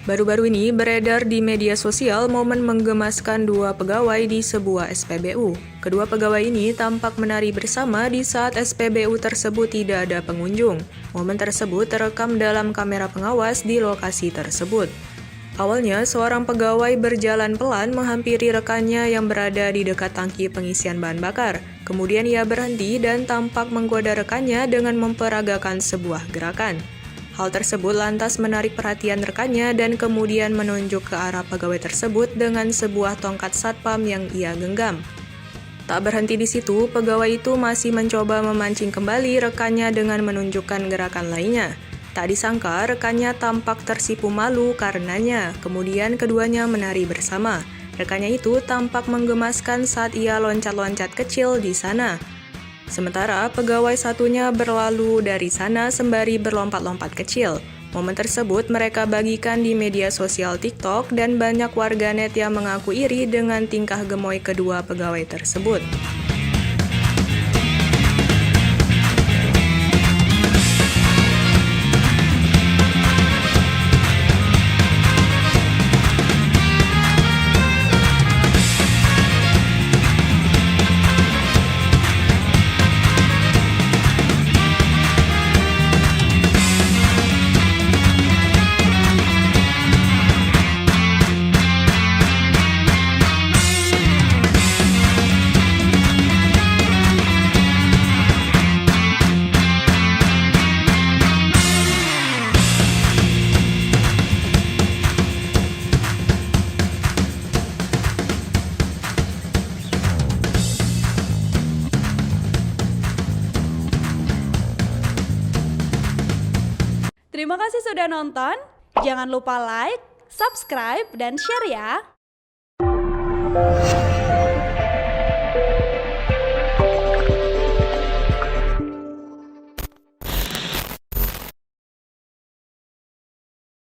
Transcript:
Baru-baru ini beredar di media sosial momen menggemaskan dua pegawai di sebuah SPBU. Kedua pegawai ini tampak menari bersama di saat SPBU tersebut tidak ada pengunjung. Momen tersebut terekam dalam kamera pengawas di lokasi tersebut. Awalnya, seorang pegawai berjalan pelan menghampiri rekannya yang berada di dekat tangki pengisian bahan bakar. Kemudian ia berhenti dan tampak menggoda rekannya dengan memperagakan sebuah gerakan. Hal tersebut lantas menarik perhatian rekannya dan kemudian menunjuk ke arah pegawai tersebut dengan sebuah tongkat satpam yang ia genggam. Tak berhenti di situ, pegawai itu masih mencoba memancing kembali rekannya dengan menunjukkan gerakan lainnya. Tak disangka rekannya tampak tersipu malu karenanya, kemudian keduanya menari bersama. Rekannya itu tampak menggemaskan saat ia loncat-loncat kecil di sana. Sementara pegawai satunya berlalu dari sana sembari berlompat-lompat kecil. Momen tersebut mereka bagikan di media sosial TikTok dan banyak warganet yang mengaku iri dengan tingkah gemoy kedua pegawai tersebut. Terima kasih sudah nonton. Jangan lupa like, subscribe, dan share ya.